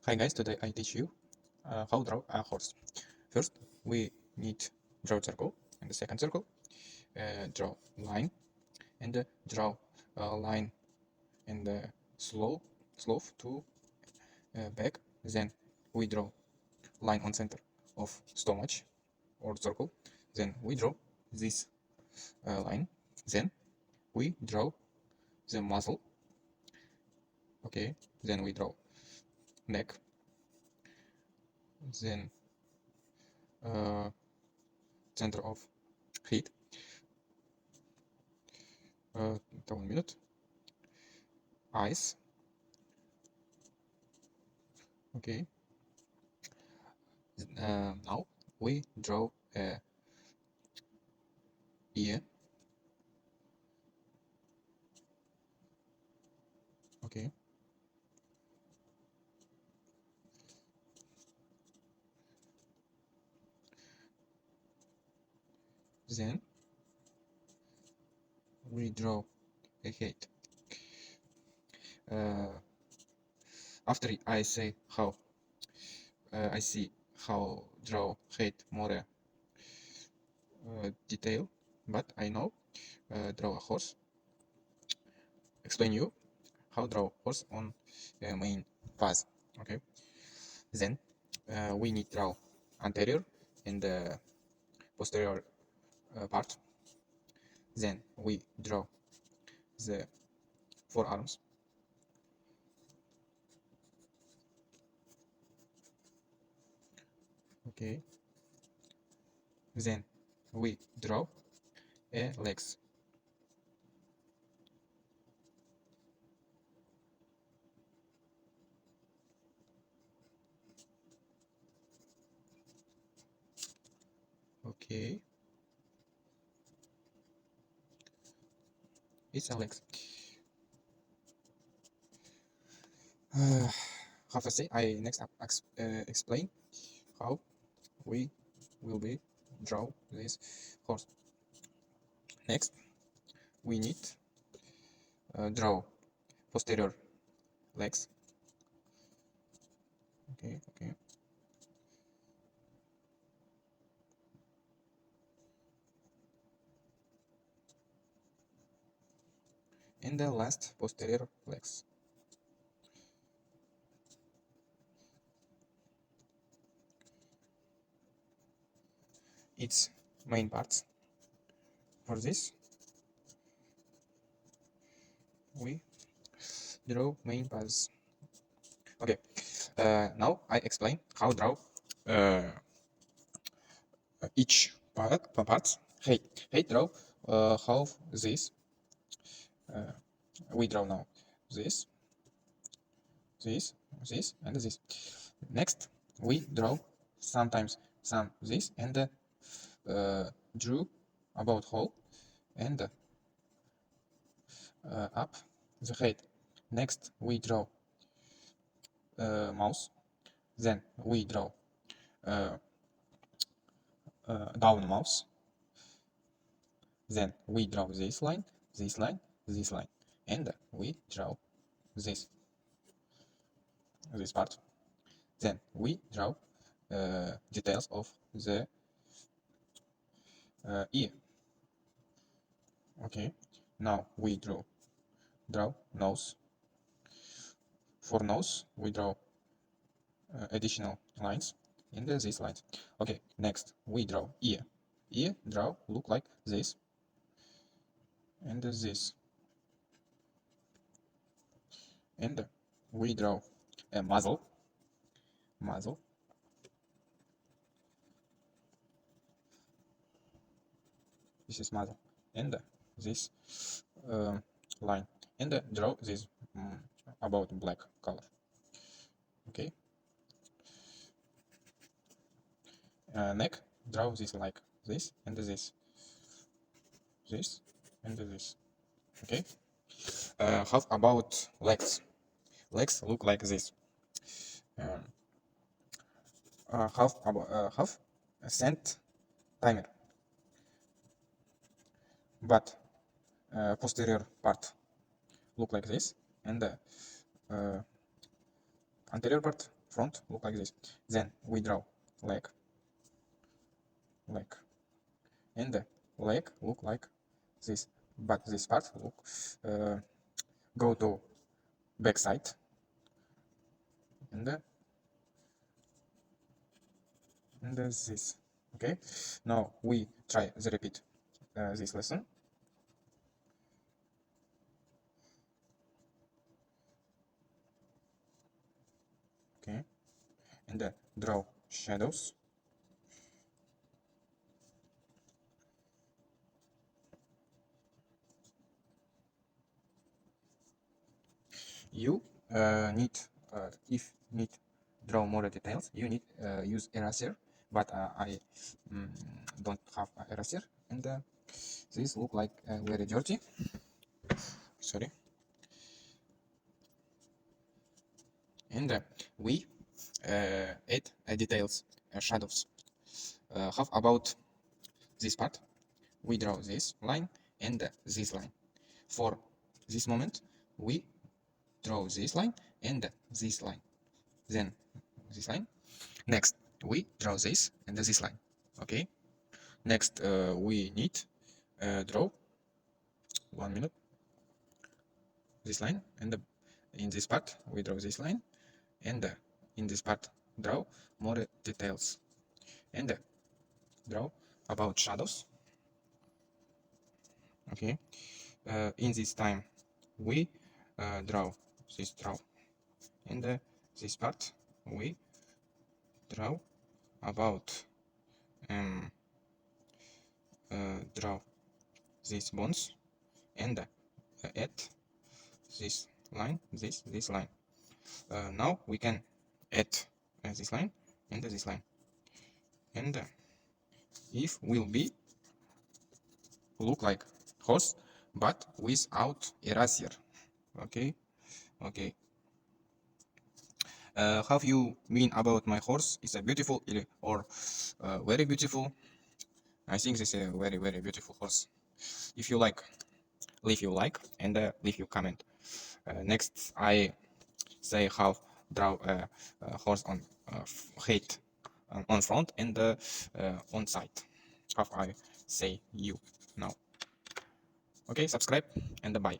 Hi guys, today I teach you how draw a horse. First, we need draw circle, and the second circle, draw line, and draw line and slope to back. Then we draw line on center of stomach or circle. Then we draw this line. Then we draw the muzzle. Okay. Then we draw neck. Then uh, center of head. 1 minute. Eyes. Okay. Now we draw a ear. Okay. Then we draw a head. Uh, After I say how I see how draw head more detail, but I know draw a horse. Explain you how draw horse on main path. Okay. Then we need draw anterior and posterior part. Then we draw the forearms. Okay. Then we draw a legs. Okay. It's a legs. How to say? I next explain how we will be draw this horse. Next, we need draw posterior legs. Okay, okay. And the last posterior legs. Its main parts. For this, we draw main parts. Okay. Now I explain how draw uh, each part. Hey, draw how this. Uh, we draw now this, this, this, and this. Next, we draw sometimes some this and drew about hole and up the head. Next, we draw mouse. Then we draw uh, down mouse. Then we draw this line, this line, this line, and we draw this part. Then we draw details of the ear. Okay. Now we draw nose. For nose, we draw additional lines in these lines. Okay. Next, we draw ear. Ear draw look like this and this. And we draw a muzzle. Muzzle. This is muzzle. And this line. And draw this about black color. Okay. Neck, draw this like this and this and this. Okay. How about legs? Legs look like this. Um, half a cent timer, but posterior part look like this, and anterior part front look like this. Then we draw leg, and the leg look like this. But this part look uh, go to back side, and this. Okay. Now we try the repeat this lesson. Okay, and draw shadows. You need if need draw more details, you need use eraser, but I don't have eraser, and this look like very dirty. Sorry. And we add details, shadows. How about this part? We draw this line and this line. For this moment, we draw this line and this line. Then this line. Next, we draw this and this line. Okay. Next, we need draw 1 minute this line, and in this part we draw this line, and in this part draw more details, and draw about shadows. Okay. In this time we draw this draw, and this part we draw about draw these bones, and add this line, this line. Now we can add this line and this line, and if will be look like horse but without eraser. Okay. Okay. How you mean about my horse? Is a beautiful or very beautiful? I think this is a very beautiful horse. If you like, leave your like and leave your comment. Next, I say how draw a horse on height on front and on side. How I say you now. Okay, subscribe and bye.